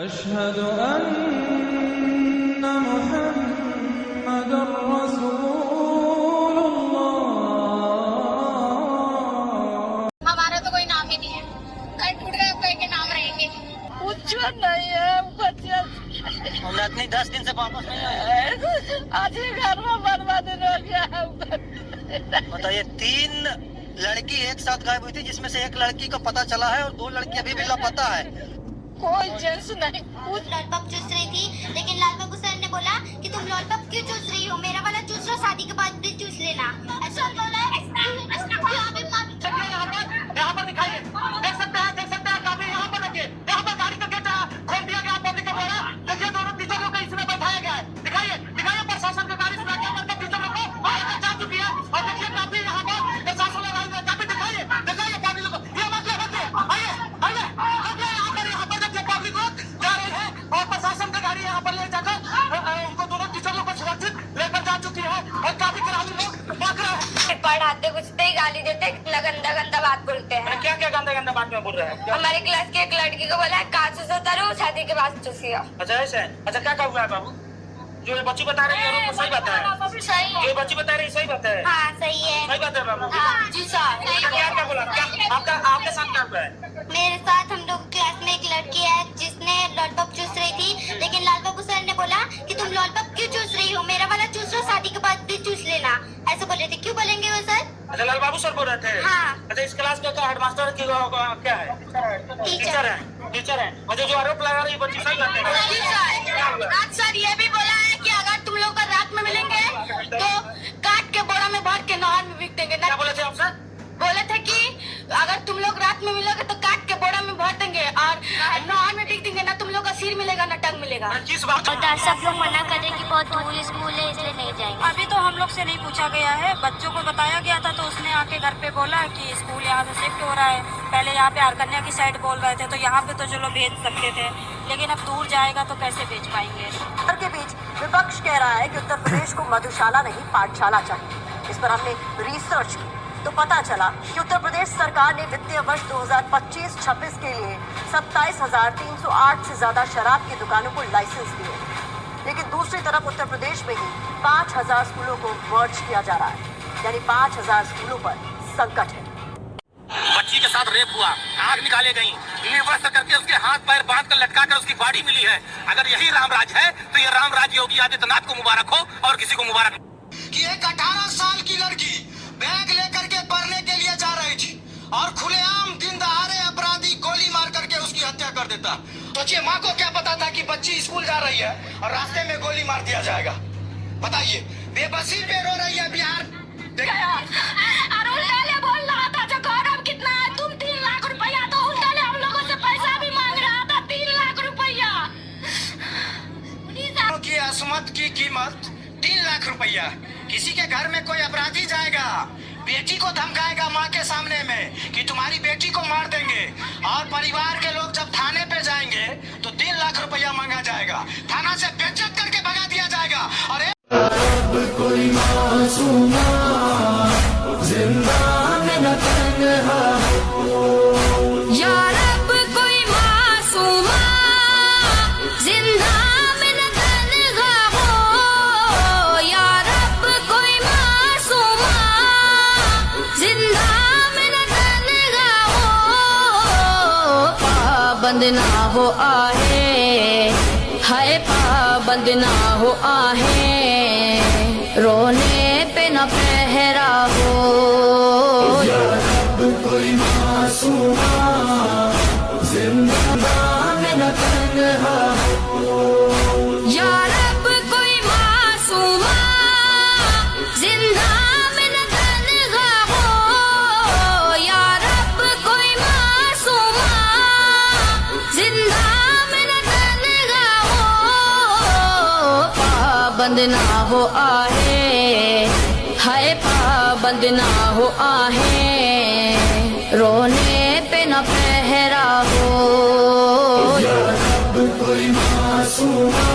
अशहदु अन्ना मुहम्मदुर रसूलुल्लाह। हमारा तो कोई नाम ही नहीं है, कहीं फूट गए कोई के नाम रहेंगे। कुछ नहीं है बच्चे, हमने इतनी 10 दिन से वापस नहीं आए। आज ही घर में बर्बादी हो गया है। बताइए 3 लड़की एक साथ गायब हुई थी, जिसमें से एक लड़की का पता चला है और 2 लड़की अभी भी लापता है। कोई जेंस नहीं। लॉलीपॉप चूस रही थी, लेकिन लाल बाबू सर ने बोला कि तुम लॉलीपॉप क्यों चूस रही हो, मेरा वाला चूस लो, शादी के बाद भी चूस लेना, ऐसा बोला है। यहाँ पर दिखाइए, देख सकते हैं काफी यहाँ पर रखिए, यहाँ पर गाड़ी का गेट खोल दिया गया पब्लिक के द्वारा। देखिए दोनों टीचरों को इसमें बैठाया गया है। दिखाइए प्रशासन की गाड़ी सुरक्षा करके टीचरों को बाहर जा चुकी है। और देखिए काफी यहाँ पर प्रशासन लगा हुआ है। काफी दिखाइए पब्लिक को, ये मत आइए यहाँ पर देखिए पब्लिक लोग जा रही है और प्रशासन की गाड़ी यहाँ पर ले जाकर उनको दोनों टीचरों को सुरक्षित लेकर जा चुकी है। और काफी ग्रामीण लोग भाग रहे हैं। पढ़ाते कुछते ही गाली देते, इतना गंदा गंदा बात बोलते हैं। क्या क्या गंदा बात में बोल रहे हैं? हमारे क्लास की एक लड़की को बोला कांच से उतारो, शादी के बाद चूसिया। अच्छा ऐसे है। अच्छा क्या हुआ है बाबू? जो ये बच्ची बता रही है वो सही बात है? सही है। ये बच्ची बता रही है सही बात है? हाँ सही है। सही बात है बाबू? जी सर। क्या बोला? आपके साथ क्या हुआ है? मेरे साथ हम लोग क्लास में एक लड़की है जिसने लॉलीपॉप चूस रही थी, लेकिन लाल बाबू सर ने बोला कि तुम लॉलीपॉप क्यों चूस रही हो, मेरा वाला चूस लो, शादी के बाद भी चूस लेना, ऐसे बोल रहे थे। क्यों बोलेंगे वो सर? अच्छा लाल बाबू सर बोल रहे थे? हाँ। अच्छा इस क्लास का हेडमास्टर की क्या है? टीचर है। अच्छा जो आरोप लगा रही है बच्ची सही बात है? आज सर ये भी बोला है कि अगर तुम लोग का रात में मिलेंगे तो काट के बोरा में भर के नहर में बिक देंगे। क्या बोले थे आपसे? बोले थे कि अगर तुम लोग रात में मिलोगे तो काट के बोरा में भर देंगे और नहर में बिक देंगे, ना तुम लोग का सिर मिलेगा ना टंग मिलेगा। किस बात? सब लोग मना कर रहे कि बहुत दूर स्कूल है इसलिए नहीं जाएंगे। अभी तो हम लोग से नहीं पूछा गया है, बच्चों को बताया गया था तो उसने आके घर पे बोला कि स्कूल यहाँ से शिफ्ट हो रहा है। पहले यहाँ पे आरकन्या की साइड बोल रहे थे तो यहाँ पे तो चलो भेज सकते थे, लेकिन अब दूर जाएगा तो कैसे भेज पाएंगे। के बीच विपक्ष कह रहा है कि उत्तर प्रदेश को मधुशाला नहीं पाठशाला चाहिए। इस पर हमने रिसर्च की तो पता चला कि उत्तर प्रदेश सरकार ने वित्तीय वर्ष 2025-26 के लिए 27,308 से ज्यादा शराब की दुकानों को लाइसेंस दिए, लेकिन दूसरी तरफ उत्तर प्रदेश में ही 5,000 स्कूलों को मर्ज किया जा रहा है, यानी 5,000 स्कूलों पर संकट है। बच्ची के साथ रेप हुआ, आग निकाले गई, निर्वस्त्र करके उसके हाथ पैर बांध कर लटका कर उसकी बॉडी मिली है। अगर यही रामराज है तो ये रामराज योगी आदित्यनाथ को मुबारक हो और किसी को मुबारक कि एक 18 साल की लड़की बैग लेकर के पढ़ने के लिए जा रही थी और खुलेआम दिन दहाड़े अपराधी गोली मार करके उसकी हत्या कर देता। सोचिए माँ को क्या पता था कि बच्ची स्कूल जा रही है और रास्ते में गोली मार दिया जाएगा। बताइए बेबसी पे रो रही है बिहार। बोल रहा था जो गौरव कितना है, तुम 3 लाख रुपया, तो उल्टे हम लोगों से पैसा भी मांग रहा था 3 लाख रुपया। की असमत की कीमत 3 लाख रुपया। किसी के घर में कोई अपराधी जाएगा, बेटी को धमकाएगा माँ के सामने में कि तुम्हारी बेटी को मार देंगे, और परिवार के लोग जब थाने पे जाएंगे तो 3 लाख रुपया मांगा जाएगा, थाना से बेइज्जत करके भगा दिया जाएगा। और कोई मासूमा जिंदा में न तन्हा हो, या रब कोई मासूमा जिंदा में न तन्हा हो, या रब कोई मासूमा जिंदा में न तन्हा हो, पाबंद ना हो आहे, हाय पाबंद ना हो आहे, रोने पे न पहरा हो, या रब कोई मासूमा जिंदा में न तन्हा हो, या रब कोई मासूमा जिंदा में न तन्हा हो, या रब कोई मासूमा जिंदा में न तन्हा हो, पाबंद ना हो आहे, हाय पाबंद ना हो आहे, रोने पे न पहरा हो, या रब कोई मासूमा।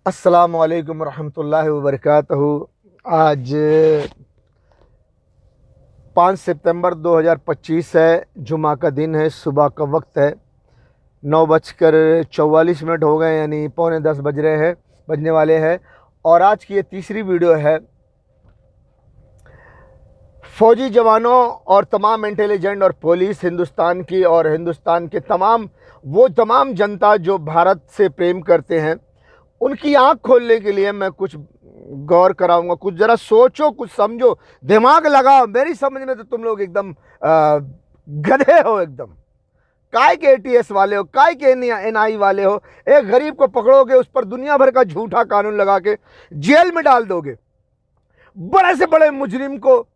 अस्सलामु अलैकुम रहमतुल्लाहि व बरकातहू। आज 5 सितंबर 2025 है, जुमा का दिन है, सुबह का वक्त है, 9:44 हो गए, यानी 9:45 बजने वाले हैं। और आज की ये तीसरी वीडियो है फौजी जवानों और तमाम इंटेलिजेंट और पुलिस हिंदुस्तान की और हिंदुस्तान के तमाम जनता जो भारत से प्रेम करते हैं, उनकी आंख खोलने के लिए मैं कुछ गौर कराऊंगा। कुछ ज़रा सोचो, कुछ समझो, दिमाग लगाओ। मेरी समझ में तो तुम लोग एकदम गधे हो, एकदम काय के ATS वाले हो, काय के NI वाले हो। एक गरीब को पकड़ोगे, उस पर दुनिया भर का झूठा कानून लगा के जेल में डाल दोगे, बड़े से बड़े मुजरिम को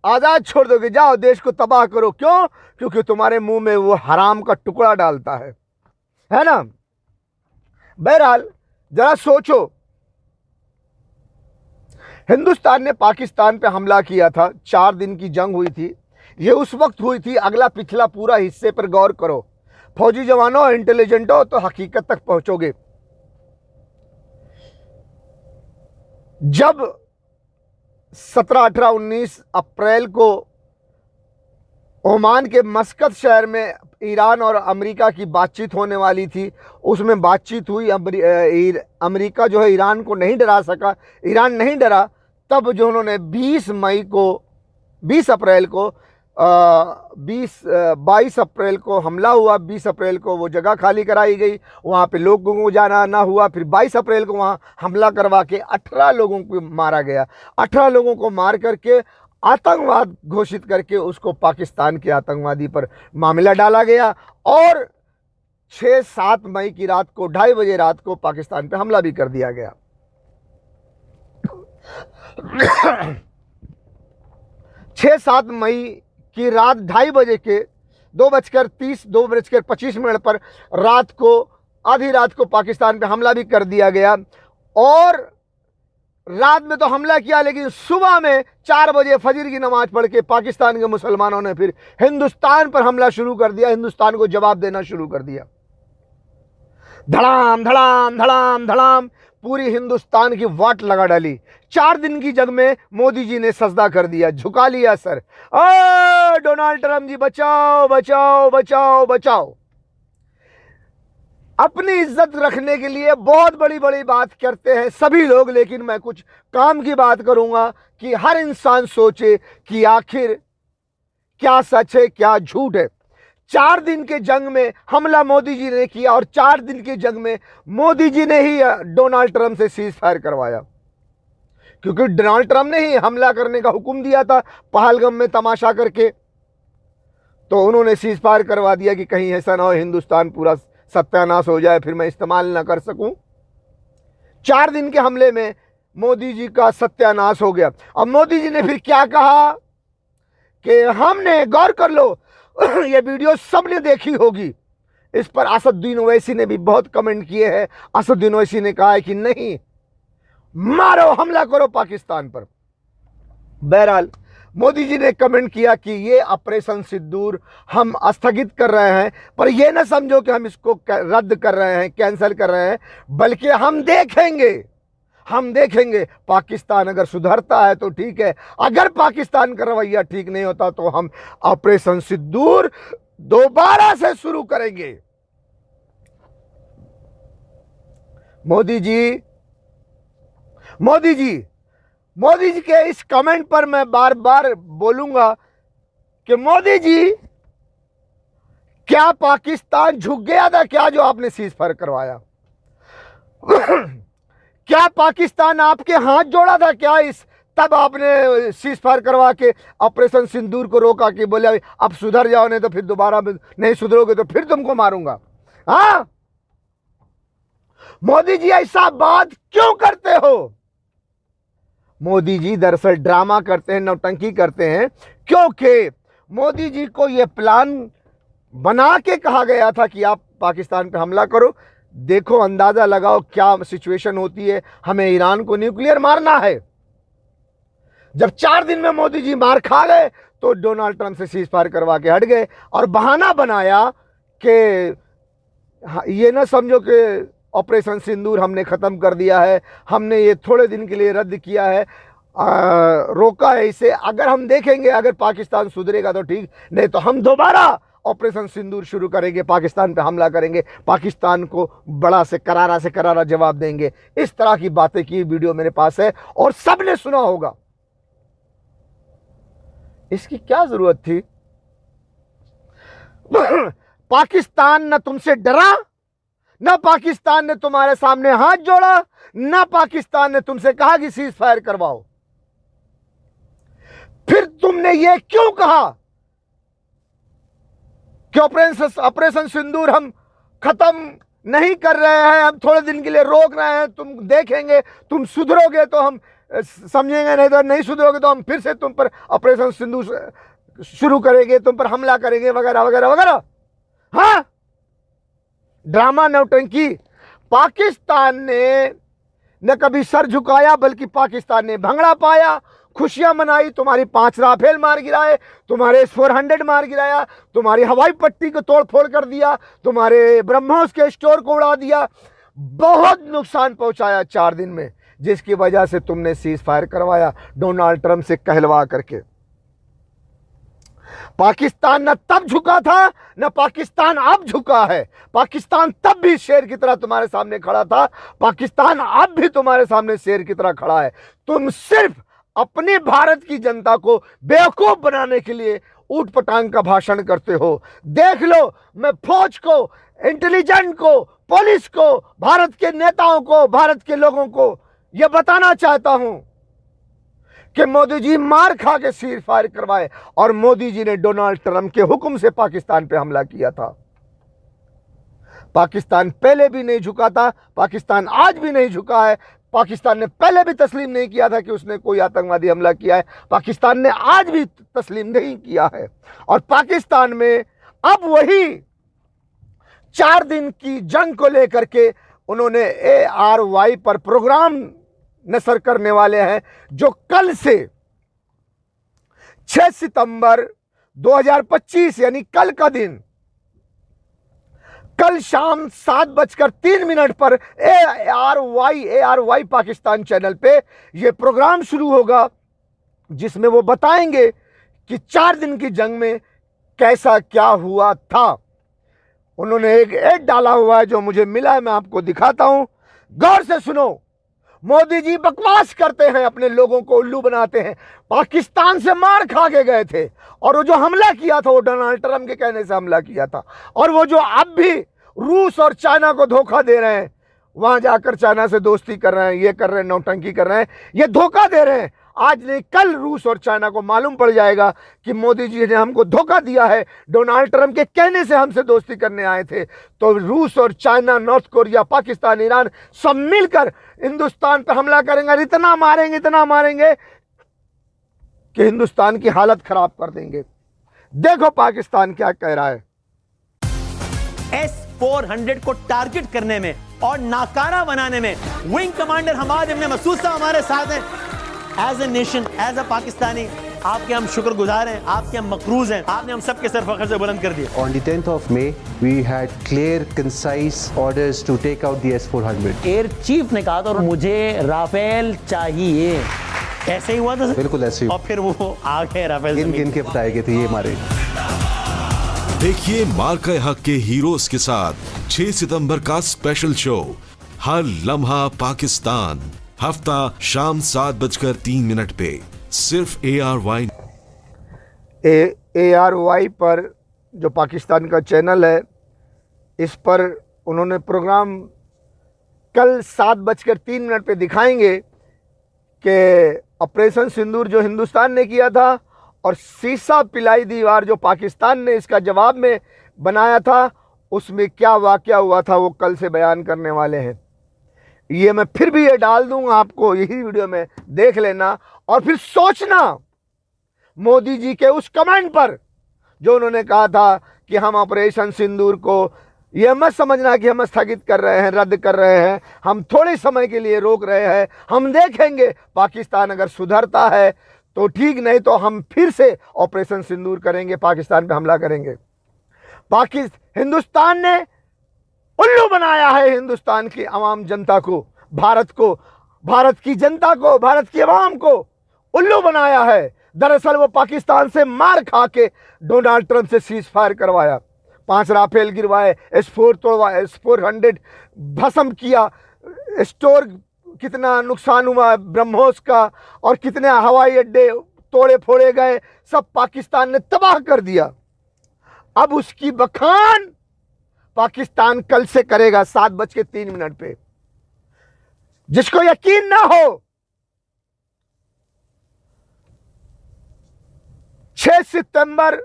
आज़ाद छोड़ दोगे, जाओ देश को तबाह करो। क्यों? क्योंकि तुम्हारे मुंह में वो हराम का टुकड़ा डालता है ना। बहरहाल जरा सोचो, हिंदुस्तान ने पाकिस्तान पे हमला किया था, 4 दिन की जंग हुई थी, ये उस वक्त हुई थी। अगला पिछला पूरा हिस्से पर गौर करो, फौजी जवानों और इंटेलिजेंटों, तो हकीकत तक पहुंचोगे। जब 17, 18, 19 अप्रैल को ओमान के मस्कत शहर में ईरान और अमेरिका की बातचीत होने वाली थी, उसमें बातचीत हुई। अमेरिका जो है ईरान को नहीं डरा सका, ईरान नहीं डरा। तब जो उन्होंने 22 अप्रैल को 22 अप्रैल को हमला हुआ। 20 अप्रैल को वो जगह खाली कराई गई, वहाँ पे लोगों को जाना ना हुआ। फिर 22 अप्रैल को वहाँ हमला करवा के 18 लोगों को मारा गया। 18 लोगों को मार करके आतंकवाद घोषित करके उसको पाकिस्तान के आतंकवादी पर मामला डाला गया। और 6-7 मई की रात को 2:30 बजे रात को पाकिस्तान पे हमला भी कर दिया गया। 6-7 मई की रात 2:30 बजे के 2:25 पर रात को, आधी रात को पाकिस्तान पे हमला भी कर दिया गया। और रात में तो हमला किया, लेकिन सुबह में 4 बजे फजर की नमाज पढ़ के पाकिस्तान के मुसलमानों ने फिर हिंदुस्तान पर हमला शुरू कर दिया, हिंदुस्तान को जवाब देना शुरू कर दिया। धड़ाम धड़ाम धड़ाम धड़ाम पूरी हिंदुस्तान की वाट लगा डाली। 4 दिन की जंग में मोदी जी ने सजदा कर दिया, झुका लिया सर। डोनाल्ड ट्रंप जी बचाओ बचाओ बचाओ बचाओ। अपनी इज्जत रखने के लिए बहुत बड़ी बड़ी बात करते हैं सभी लोग, लेकिन मैं कुछ काम की बात करूंगा कि हर इंसान सोचे कि आखिर क्या सच है क्या झूठ है। 4 दिन के जंग में हमला मोदी जी ने किया, और 4 दिन की जंग में मोदी जी ने ही डोनाल्ड ट्रंप से सीज फायर करवाया, क्योंकि डोनाल्ड ट्रंप ने ही हमला करने का हुक्म दिया था पहलगाम में तमाशा करके। तो उन्होंने सीज फायर करवा दिया कि कहीं ऐसा ना हो हिंदुस्तान पूरा सत्यानाश हो जाए, फिर मैं इस्तेमाल ना कर सकूं। 4 दिन के हमले में मोदी जी का सत्यानाश हो गया। अब मोदी जी ने फिर क्या कहा कि हमने, गौर कर लो, ये वीडियो सबने देखी होगी, इस पर असदुद्दीन ओवैसी ने भी बहुत कमेंट किए हैं। असदुद्दीन ओवैसी ने कहा है कि नहीं, मारो, हमला करो पाकिस्तान पर। बहरहाल मोदी जी ने कमेंट किया कि ये ऑपरेशन सिंदूर हम स्थगित कर रहे हैं, पर यह ना समझो कि हम इसको रद्द कर रहे हैं, कैंसिल कर रहे हैं, बल्कि हम देखेंगे पाकिस्तान अगर सुधरता है तो ठीक है, अगर पाकिस्तान का रवैया ठीक नहीं होता तो हम ऑपरेशन सिंदूर दोबारा से शुरू करेंगे। मोदी जी के इस कमेंट पर मैं बार बार बोलूंगा कि मोदी जी, क्या पाकिस्तान झुक गया था क्या जो आपने सीज फायर करवाया? क्या पाकिस्तान आपके हाथ जोड़ा था क्या तब आपने सीज फायर करवा के ऑपरेशन सिंदूर को रोका कि बोले अब सुधर जाओ, नहीं तो फिर दोबारा नहीं सुधरोगे तो फिर तुमको मारूंगा? हाँ, मोदी जी ऐसा बात क्यों करते हो? मोदी जी दरअसल ड्रामा करते हैं, नौटंकी करते हैं, क्योंकि मोदी जी को यह प्लान बना के कहा गया था कि आप पाकिस्तान पे हमला करो। देखो, अंदाजा लगाओ क्या सिचुएशन होती है। हमें ईरान को न्यूक्लियर मारना है। जब 4 दिन में मोदी जी मार खा गए तो डोनाल्ड ट्रंप से सीज फायर करवा के हट गए और बहाना बनाया कि ये ना समझो कि ऑपरेशन सिंदूर हमने ख़त्म कर दिया है, हमने ये थोड़े दिन के लिए रद्द किया है। रोका है इसे। अगर हम देखेंगे अगर पाकिस्तान सुधरेगा तो ठीक, नहीं तो हम दोबारा ऑपरेशन सिंदूर शुरू करेंगे, पाकिस्तान पे हमला करेंगे, पाकिस्तान को बड़ा से करारा जवाब देंगे। इस तरह की बातें की वीडियो मेरे पास है और सबने सुना होगा। इसकी क्या जरूरत थी? पाकिस्तान न तुमसे डरा, न पाकिस्तान ने तुम्हारे सामने हाथ जोड़ा, न पाकिस्तान ने तुमसे कहा कि सीज फायर करवाओ। फिर तुमने ये क्यों कहा कि ऑपरेशन सिंदूर हम खत्म नहीं कर रहे हैं, हम थोड़े दिन के लिए रोक रहे हैं, तुम देखेंगे, तुम सुधरोगे तो हम समझेंगे, नहीं तो नहीं सुधरोगे तो हम फिर से तुम पर ऑपरेशन सिंदूर शुरू करेंगे, तुम पर हमला करेंगे, वगैरह वगैरह वगैरह। हाँ, ड्रामा, नौटंकी। पाकिस्तान ने न कभी सर झुकाया, बल्कि पाकिस्तान ने भंगड़ा पाया, खुशियां मनाई, तुम्हारी 5 राफेल मार गिराए, तुम्हारे S-400 मार गिराया, तुम्हारी हवाई पट्टी को तोड़ फोड़ कर दिया, तुम्हारे ब्रह्मोस के स्टोर को उड़ा दिया, बहुत नुकसान पहुंचाया 4 दिन में, जिसकी वजह से तुमने सीज फायर करवाया डोनाल्ड ट्रंप से कहलवा करके। पाकिस्तान न तब झुका था, न पाकिस्तान अब झुका है। पाकिस्तान तब भी शेर की तरह तुम्हारे सामने खड़ा था, पाकिस्तान अब भी तुम्हारे सामने शेर की तरह खड़ा है। तुम सिर्फ अपने भारत की जनता को बेवकूफ बनाने के लिए ऊट पटांग का भाषण करते हो। देख लो, मैं फौज को, इंटेलिजेंस को, पुलिस को, भारत के नेताओं को, भारत के लोगों को यह बताना चाहता हूं कि मोदी जी मार खा के सीज फायर करवाए, और मोदी जी ने डोनाल्ड ट्रंप के हुक्म से पाकिस्तान पे हमला किया था। पाकिस्तान पहले भी नहीं झुका था, पाकिस्तान आज भी नहीं झुका है। पाकिस्तान ने पहले भी तस्लीम नहीं किया था कि उसने कोई आतंकवादी हमला किया है, पाकिस्तान ने आज भी तस्लीम नहीं किया है। और पाकिस्तान में अब वही 4 दिन की जंग को लेकर के उन्होंने ARY पर प्रोग्राम नशर करने वाले हैं, जो कल से 6 सितंबर 2025 यानी कल का दिन, कल शाम 7:03 पर ARY पाकिस्तान चैनल पे यह प्रोग्राम शुरू होगा, जिसमें वो बताएंगे कि 4 दिन की जंग में कैसा क्या हुआ था। उन्होंने एक ऐड डाला हुआ है जो मुझे मिला है, मैं आपको दिखाता हूं, गौर से सुनो। मोदी जी बकवास करते हैं, अपने लोगों को उल्लू बनाते हैं। पाकिस्तान से मार खा के गए थे, और वो जो हमला किया था वो डोनाल्ड ट्रंप के कहने से हमला किया था। और वो जो अब भी रूस और चाइना को धोखा दे रहे हैं, वहां जाकर चाइना से दोस्ती कर रहे हैं, ये कर रहे हैं, नौटंकी कर रहे हैं, ये धोखा दे रहे हैं। आज नहीं कल रूस और चाइना को मालूम पड़ जाएगा कि मोदी जी ने हमको धोखा दिया है, डोनाल्ड ट्रंप के कहने से हमसे दोस्ती करने आए थे। तो रूस और China, north Korea, Pakistan, Iran सब मिलकर हिंदुस्तान पर हमला करेंगे, इतना मारेंगे कि हिंदुस्तान की हालत खराब कर देंगे। देखो पाकिस्तान क्या कह रहा है। S-400 को टारगेट करने में और नाकारा बनाने में विंग कमांडर हमाद इब्न मसूद साहब हमारे साथ हैं। As a nation, as a Pakistani, आपके हम शुक्रगुजार हैं, आपके हम मकरूज हैं, आपने हम सबके सर फख्र से बुलंद कर दिया। On the 10th of May, we had clear, concise orders to take out the S-400. Air chief ने कहा था, और मुझे राफेल चाहिए। ऐसे ही हुआ था? बिल्कुल ऐसे ही। और फिर वो आ गए राफेल। गिन के बताए गए थे ये हमारे। देखिए मार्का हक के हीरोज के साथ 6 सितंबर का स्पेशल शो हर लम्हा पाकिस्तान, हफ्ता शाम 7:03 पे सिर्फ ARY पर, जो पाकिस्तान का चैनल है, इस पर उन्होंने प्रोग्राम कल 7:03 पे दिखाएंगे कि ऑपरेशन सिंदूर जो हिंदुस्तान ने किया था और सीसा पिलाई दीवार जो पाकिस्तान ने इसका जवाब में बनाया था, उसमें क्या वाकया हुआ था वो कल से बयान करने वाले हैं। ये मैं फिर भी ये डाल दूंगा आपको, यही वीडियो में देख लेना और फिर सोचना मोदी जी के उस कमेंट पर जो उन्होंने कहा था कि हम ऑपरेशन सिंदूर को, यह मत समझना कि हम स्थगित कर रहे हैं, रद्द कर रहे हैं, हम थोड़े समय के लिए रोक रहे हैं, हम देखेंगे पाकिस्तान अगर सुधरता है तो ठीक, नहीं तो हम फिर से ऑपरेशन सिंदूर करेंगे, पाकिस्तान पे हमला करेंगे। हिंदुस्तान ने उल्लू बनाया है हिंदुस्तान की आवाम जनता को, भारत को, भारत की जनता को, भारत की आवाम को उल्लू बनाया है। दरअसल वो पाकिस्तान से मार खा के डोनाल्ड ट्रंप से सीज फायर करवाया, 5 राफेल गिरवाए, S-4 तोड़वाए, S-400 भस्म किया, स्टोर कितना नुकसान हुआ ब्रह्मोस का, और कितने हवाई अड्डे तोड़े फोड़े गए, सब पाकिस्तान ने तबाह कर दिया। अब उसकी बखान पाकिस्तान कल से करेगा 7:03 पे। जिसको यकीन ना हो, 6 सितंबर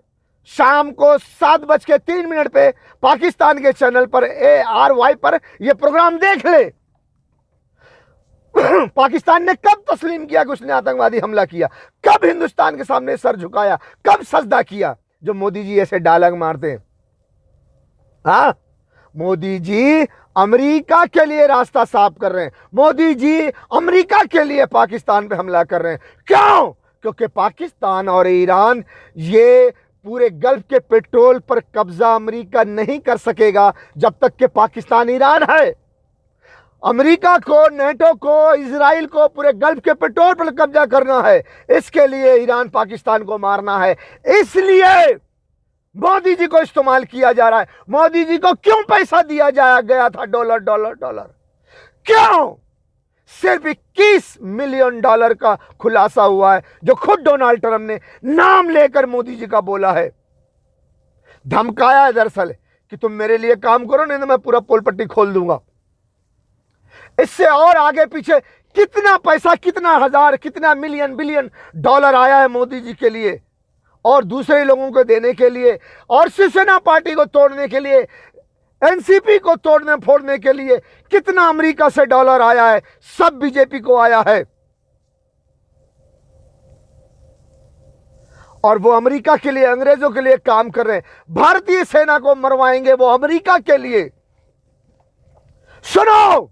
शाम को 7:03 पे पाकिस्तान के चैनल पर ARY पर यह प्रोग्राम देख ले। पाकिस्तान ने कब तस्लीम किया कि उसने आतंकवादी हमला किया? कब हिंदुस्तान के सामने सर झुकाया? कब सजदा किया? जो मोदी जी ऐसे डायलॉग मारते हैं। हाँ, मोदी जी अमेरिका के लिए रास्ता साफ कर रहे हैं। मोदी जी अमेरिका के लिए पाकिस्तान पे हमला कर रहे हैं। क्यों? क्योंकि पाकिस्तान और ईरान ये पूरे गल्फ के पेट्रोल पर कब्जा अमेरिका नहीं कर सकेगा जब तक कि पाकिस्तान ईरान है। अमेरिका को, नेटो को, इजराइल को पूरे गल्फ के पेट्रोल पर कब्जा करना है। इसके लिए ईरान पाकिस्तान को मारना है। इसलिए मोदी जी को इस्तेमाल किया जा रहा है। मोदी जी को क्यों पैसा दिया जाया गया था? Dollar dollar dollar. क्यों? सिर्फ $21 मिलियन का खुलासा हुआ है, जो खुद डोनाल्ड ट्रंप ने नाम लेकर मोदी जी का बोला है। धमकाया है दरअसल कि तुम मेरे लिए काम करो, नहीं तो मैं पूरा पोल पट्टी खोल दूंगा। इससे और आगे पीछे कितना पैसा, कितना हजार, कितना मिलियन, बिलियन डॉलर आया है मोदी जी के लिए और दूसरे लोगों को देने के लिए, और शिवसेना पार्टी को तोड़ने के लिए, एनसीपी को तोड़ने फोड़ने के लिए कितना अमेरिका से डॉलर आया है, सब बीजेपी को आया है। और वो अमेरिका के लिए, अंग्रेजों के लिए काम कर रहे हैं। भारतीय सेना को मरवाएंगे वो अमेरिका के लिए। सुनो,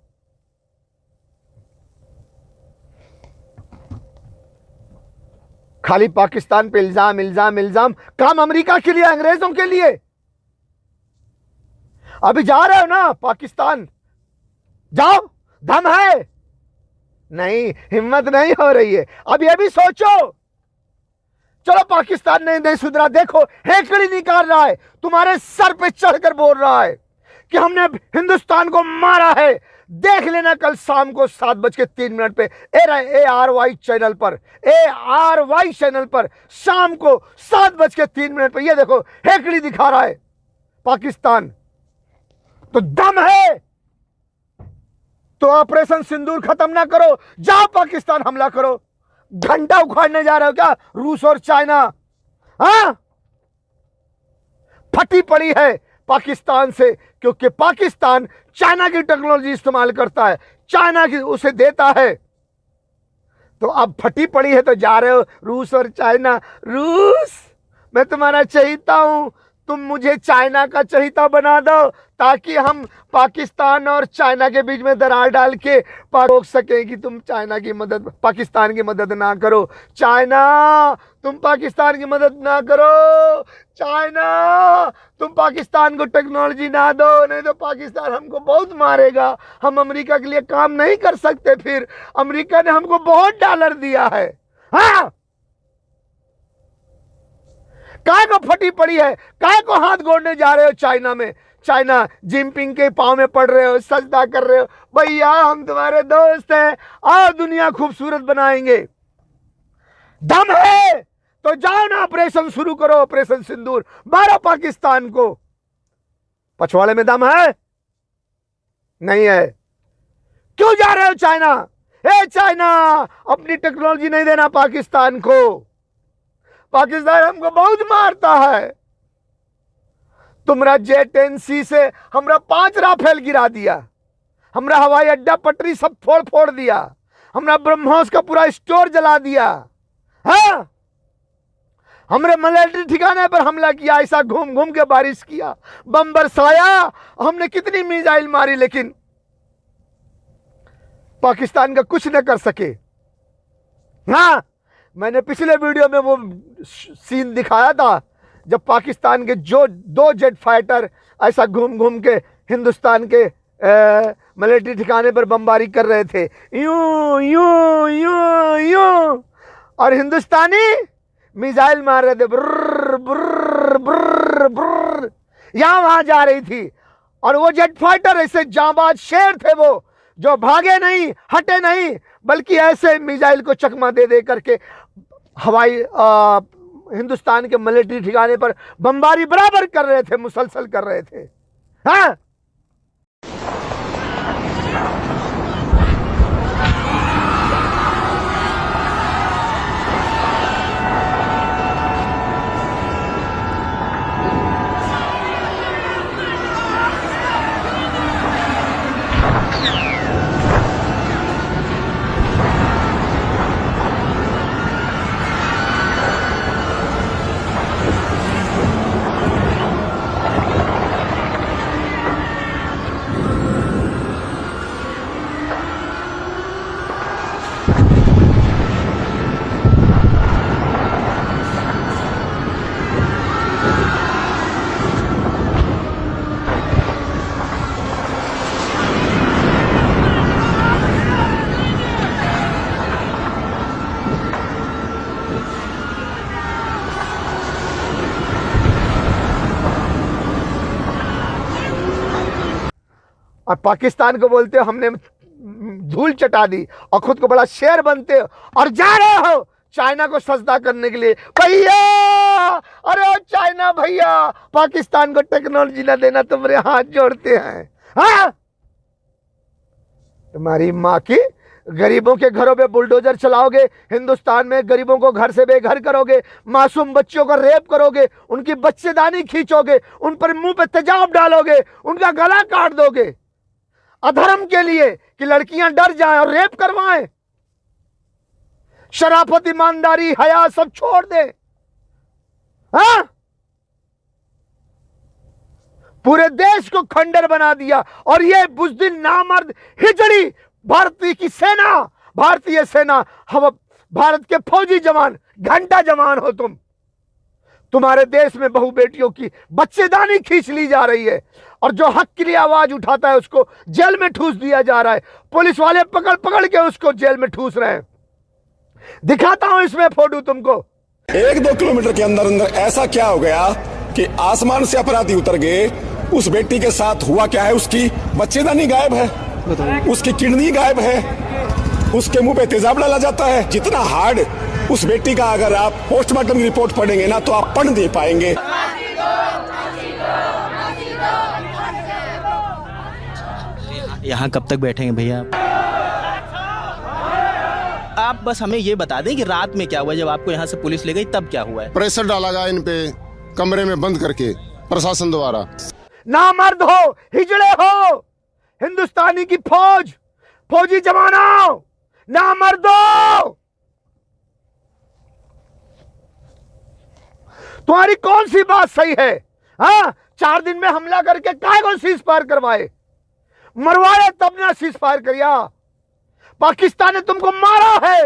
खाली पाकिस्तान पे इल्जाम इल्जाम इल्जाम, काम अमेरिका के लिए, अंग्रेजों के लिए। अभी जा रहे हो ना पाकिस्तान, जाओ, दम है? नहीं, हिम्मत नहीं हो रही है। अब ये भी सोचो, चलो पाकिस्तान ने नहीं सुधरा, देखो हेकड़ी निकाल रहा है, तुम्हारे सर पे चढ़कर बोल रहा है कि हमने हिंदुस्तान को मारा है। देख लेना कल शाम को 7:03 पे ARY चैनल पर, ARY चैनल पर शाम को 7:03 पे ये देखो हेकड़ी दिखा रहा है पाकिस्तान। तो दम है तो ऑपरेशन सिंदूर खत्म ना करो, जाओ पाकिस्तान हमला करो। घंटा उखाड़ने जा रहे हो क्या रूस और चाइना? हाँ, फटी पड़ी है पाकिस्तान से, क्योंकि पाकिस्तान चाइना की टेक्नोलॉजी इस्तेमाल करता है, चाइना की उसे देता है। तो अब फटी पड़ी है तो जा रहे हो रूस और चाइना। रूस, मैं तुम्हारा चहीता हूं, तुम मुझे चाइना का चहीता बना दो ताकि हम पाकिस्तान और चाइना के बीच में दरार डाल के रोक सकें कि तुम चाइना की मदद, पाकिस्तान की मदद ना करो। चाइना, तुम पाकिस्तान की मदद ना करो। चाइना, तुम पाकिस्तान को टेक्नोलॉजी ना दो, नहीं तो पाकिस्तान हमको बहुत मारेगा। हम अमेरिका के लिए काम नहीं कर सकते। फिर अमेरिका ने हमको बहुत डॉलर दिया है। हाँ, काय को फटी पड़ी है, काय को हाथ गोड़ने जा रहे हो चाइना में? चाइना जिनपिंग के पांव में पड़ रहे हो, सजदा कर रहे हो, भैया हम तुम्हारे दोस्त हैं, आओ दुनिया खूबसूरत बनाएंगे। दम है तो जाओ ना, ऑपरेशन शुरू करो, ऑपरेशन सिंदूर, मारो पाकिस्तान को। पछवाड़े में दम है? नहीं है। क्यों जा रहे हो चाइना? ए चाइना, अपनी टेक्नोलॉजी नहीं देना पाकिस्तान को। पाकिस्तान हमको बहुत मारता है। तुमरा J-10C से हमरा 5 राफेल गिरा दिया, हमरा हवाई अड्डा पटरी सब फोड़ फोड़ दिया, हमरा ब्रह्मोस का पूरा स्टोर जला दिया। हाँ, हमरे मिलिट्री ठिकाने पर हमला किया, ऐसा घूम घूम के बारिश किया, बम बरसाया, हमने कितनी मिसाइल मारी, लेकिन पाकिस्तान का कुछ न कर सके। हाँ, मैंने पिछले वीडियो में वो सीन दिखाया था जब पाकिस्तान के जो 2 जेट फाइटर ऐसा घूम घूम के हिंदुस्तान के मिलिट्री ठिकाने पर बमबारी कर रहे थे, यूं यूं यूं यूं। और हिंदुस्तानी मिसाइल मार रहे थे, ब्रर ब्रर ब्रर ब्रर, यहां वहां जा रही थी। और वो जेट फाइटर ऐसे जांबाज शेर थे वो, जो भागे नहीं, हटे नहीं, बल्कि ऐसे मिसाइल को चकमा दे दे करके हवाई हिंदुस्तान के मिलिट्री ठिकाने पर बमबारी बराबर कर रहे थे, मुसलसल कर रहे थे। हाँ, और पाकिस्तान को बोलते हो हमने धूल चटा दी, और खुद को बड़ा शेर बनते हो और जा रहे हो चाइना को सजदा करने के लिए। भैया, अरे ओ चाइना भैया, पाकिस्तान को टेक्नोलॉजी ना देना, तुम्हारे हाथ जोड़ते हैं। हाँ, तुम्हारी माँ की, गरीबों के घरों पे बुलडोजर चलाओगे, हिंदुस्तान में गरीबों को घर से बेघर करोगे, मासूम बच्चों का रेप करोगे, उनकी बच्चेदानी खींचोगे, उन पर मुंह पे तेजाब डालोगे, उनका गला काट दोगे, अधर्म के लिए कि लड़कियां डर जाएं और रेप करवाएं। शराफत, ईमानदारी, हया सब छोड़ दे। हाँ, पूरे देश को खंडर बना दिया। और ये बुज़दिल नामर्द हिजड़ी भारतीय की सेना, भारतीय सेना, हम भारत के फौजी जवान, घंटा जवान हो तुम। तुम्हारे देश में बहू बेटियों की बच्चेदानी खींच ली जा रही है, और जो हक के लिए आवाज उठाता है उसको जेल में ठूस दिया जा रहा है। पुलिस वाले पकड़ पकड़ के उसको जेल में ठूस रहे हैं। दिखाता हूं इसमें फोटो तुमको। 1-2 किलोमीटर के अंदर अंदर ऐसा क्या हो गया कि आसमान से अपराधी उतर गए। उस बेटी के साथ हुआ क्या है, उसकी बच्चेदानी गायब है, उसकी किडनी गायब है, उसके मुंह पे तेजाब डाला जाता है। जितना हार्ड उस बेटी का अगर आप पोस्टमार्टम की रिपोर्ट पढ़ेंगे ना तो आप पढ़ नहीं पाएंगे। यहाँ कब तक बैठेंगे भैया आप बस हमें ये बता दें कि रात में क्या हुआ, जब आपको यहाँ से पुलिस ले गई तब क्या हुआ है? प्रेशर डाला गया इन पे कमरे में बंद करके प्रशासन द्वारा। नामर्द हो, हिजड़े हो, हिंदुस्तानी की फौज, फौजी जवानों, नामर्दो, तुम्हारी कौन सी बात सही है? हाँ, 4 दिन में हमला करके काय को सीज फायर करवाए, मरवाए तब ना सीज फायर किया। पाकिस्तान ने तुमको मारा है,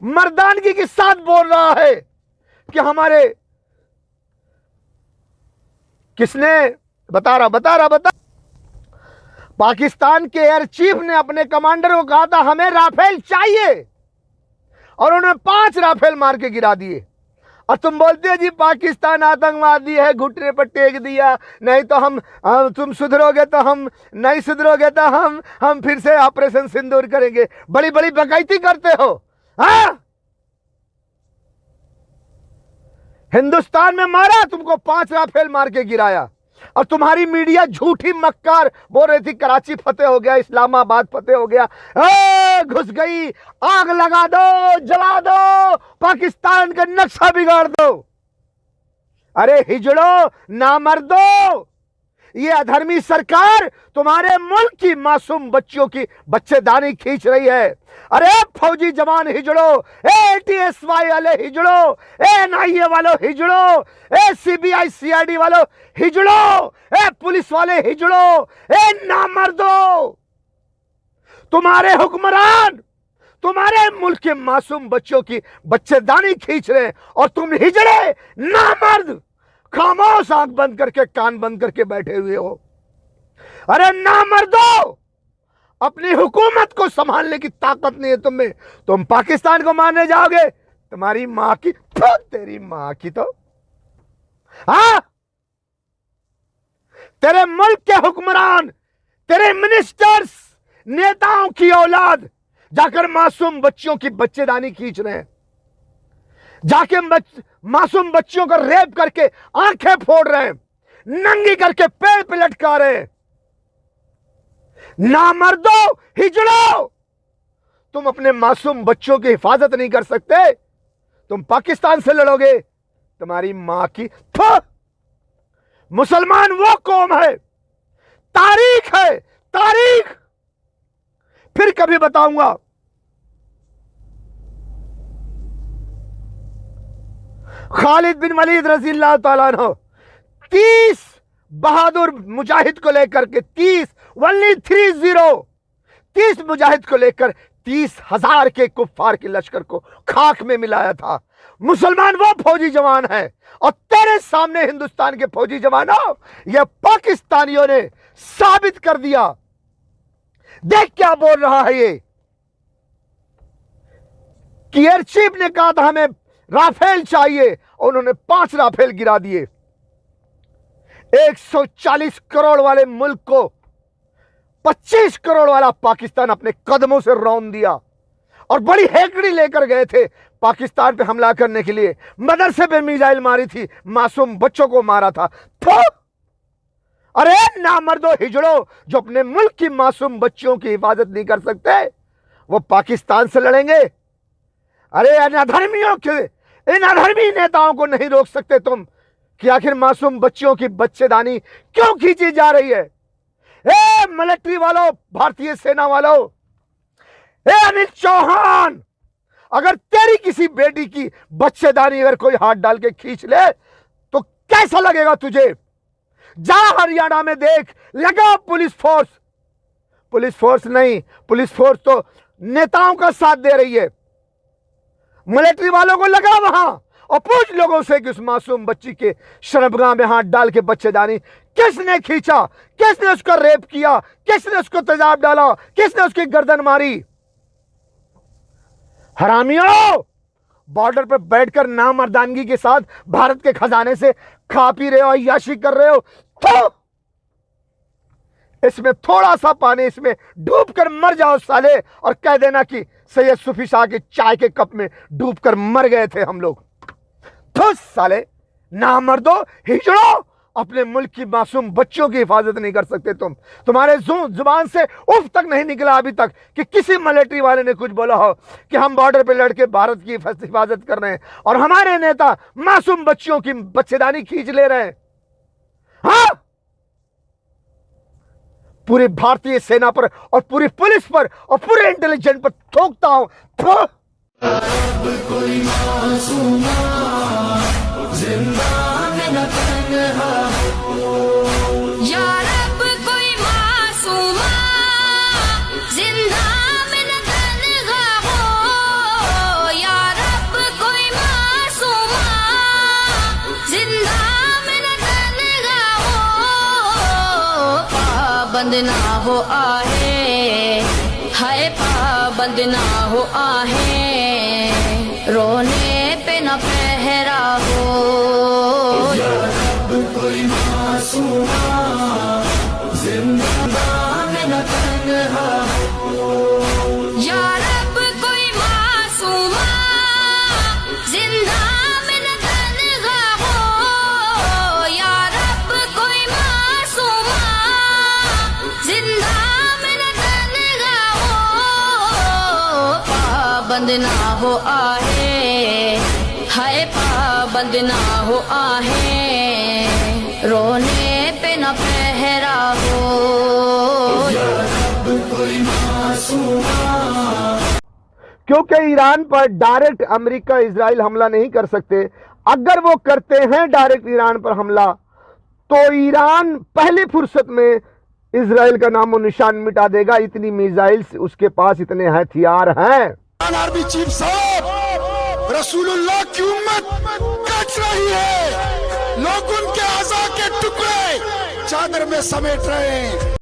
मर्दानगी के साथ बोल रहा है कि हमारे किसने बता रहा पाकिस्तान के एयर चीफ ने अपने कमांडर को कहा था हमें राफेल चाहिए, और उन्होंने 5 राफेल मार के गिरा दिए। और तुम बोलते हो जी पाकिस्तान आतंकवादी है, घुटने पर टेक दिया, नहीं तो हम तुम सुधरोगे तो हम, नहीं सुधरोगे तो हम फिर से ऑपरेशन सिंदूर करेंगे। बड़ी बड़ी बकैती करते हो। हाँ, हिंदुस्तान में मारा, तुमको 5 राफेल मार के गिराया, और तुम्हारी मीडिया झूठी मक्कार बोल रही थी कराची फतेह हो गया, इस्लामाबाद फतेह हो गया। घुस गई, आग लगा दो, जला दो, पाकिस्तान का नक्शा बिगाड़ दो। अरे हिजड़ो, नामर्दो, ये अधर्मी सरकार तुम्हारे मुल्क की मासूम बच्चियों की बच्चेदानी खींच रही है। अरे फौजी जवान हिजड़ो, ATSY वाले हिजड़ो, NIA वालों हिजड़ो, CBI CID वालों हिजड़ो, पुलिस वाले हिजड़ो, नामर्दो, तुम्हारे हुक्मरान तुम्हारे मुल्क के मासूम बच्चों की बच्चेदानी खींच रहे हैं, और तुम हिजड़े नामर्द खामोश आंख बंद करके, कान बंद करके बैठे हुए हो। अरे नामर्दो, अपनी हुकूमत को संभालने की ताकत नहीं है तुम में। तुम पाकिस्तान को मारने जाओगे, तुम्हारी मां की तेरी मां की तो हाँ, तेरे मुल्क के हुक्मरान, तेरे मिनिस्टर्स, नेताओं की औलाद जाकर मासूम बच्चियों की बच्चेदानी खींच रहे हैं, जाके मासूम बच्चियों को रेप करके आंखें फोड़ रहे हैं, नंगी करके पेड़ पे लटका रहे हैं। नामर्दो, हिजड़ो, तुम अपने मासूम बच्चों की हिफाजत नहीं कर सकते, तुम पाकिस्तान से लड़ोगे, तुम्हारी मां की मुसलमान वो कौम है, तारीख है, तारीख। फिर कभी बताऊंगा। खालिद बिन वलीद रज़ी अल्लाह तआला अन्हु 30 बहादुर मुजाहिद को लेकर के 30 मुजाहिद को लेकर 30,000 के कुफ्फार के लश्कर को खाक में मिलाया था। मुसलमान वो फौजी जवान है, और तेरे सामने हिंदुस्तान के फौजी जवानों, ये पाकिस्तानियों ने साबित कर दिया। देख क्या बोल रहा है ये, कि एयर चीफ ने कहा था हमें राफेल चाहिए, उन्होंने 5 राफेल गिरा दिए। 140 करोड़ वाले मुल्क को 25 करोड़ वाला पाकिस्तान अपने कदमों से रौंद दिया, और बड़ी हेकड़ी लेकर गए थे पाकिस्तान पे हमला करने के लिए। मदरसे पे मिसाइल मारी थी, मासूम बच्चों को मारा था। अरे नामर्दो, हिजड़ो, जो अपने मुल्क की मासूम बच्चियों की हिफाजत नहीं कर सकते, वो पाकिस्तान से लड़ेंगे। अरे इन अधर्मी नेताओं को नहीं रोक सकते तुम, कि आखिर मासूम बच्चियों की बच्चेदानी क्यों खींची जा रही है। ए मिलिट्री वालों, भारतीय सेना वालों, ए अनिल चौहान, अगर तेरी किसी बेटी की बच्चेदानी अगर कोई हाथ डाल के खींच ले तो कैसा लगेगा तुझे? जा हरियाणा में देख, लगा पुलिस फोर्स नहीं, पुलिस फोर्स तो नेताओं का साथ दे रही है। मिलिट्री वालों को लगा वहां, और पूछ लोगों से कि उस मासूम बच्ची के शर्मगाह में हाथ डाल के बच्चेदानी किसने खींचा, किसने उसका रेप किया, किसने उसको तेजाब डाला, किसने उसकी गर्दन मारी। हरामियों, बॉर्डर पर बैठकर नामर्दानगी के साथ भारत के खजाने से खा पी रहे हो, अय्याशी कर रहे हो, तो इसमें थोड़ा सा पानी, इसमें डूबकर मर जाओ साले, और कह देना कि सैयद सूफी शाह के चाय के कप में डूबकर मर गए थे हम लोग। तो साले नामर्दो, हिजड़ो, अपने मुल्क की मासूम बच्चों की हिफाजत नहीं कर सकते तुम। तुम्हारे जुबान से उफ तक नहीं निकला अभी तक कि किसी मिलिट्री वाले ने कुछ बोला हो कि हम बॉर्डर पे लड़के भारत की हिफाजत कर रहे हैं, और हमारे नेता मासूम बच्चियों की बच्चेदानी खींच ले रहे हैं। हाँ, पूरी भारतीय सेना पर और पूरी पुलिस पर और पूरे इंटेलिजेंस पर थोकता हूं। कोई मासूमा जिंदा में न तन्हा हो, या रब कोई मासूमा जिंदा में न तन्हा हो, या रब कोई मासूमा जिंदा में न तन्हा हो, पाबंद ना हो आहे, हाय पाबंद ना हो आहे, रोने पे न पहरा हो, या रब कोई मासूमा जिंदा में न तन्हा हो, या रब कोई मासूमा जिंदा में न तन्हा हो, या रब कोई मासूमा जिंदा में न तन्हा हो, पाबंद ना हो आहे, हाय पाबंद ना हो आहे, रोने पे न पहरा हो, या रब कोई मासूमा। क्योंकि ईरान पर डायरेक्ट अमेरिका इजराइल हमला नहीं कर सकते। अगर वो करते हैं डायरेक्ट ईरान पर हमला, तो ईरान पहली फुर्सत में इजराइल का नामो निशान मिटा देगा। इतनी मिसाइल्स उसके पास, इतने हथियार हैं। आर्मी चीफ साहब, रसूलुल्लाह की उम्मत कट रही है, लोग उनके आज़ा के टुकड़े चादर में समेट रहे हैं।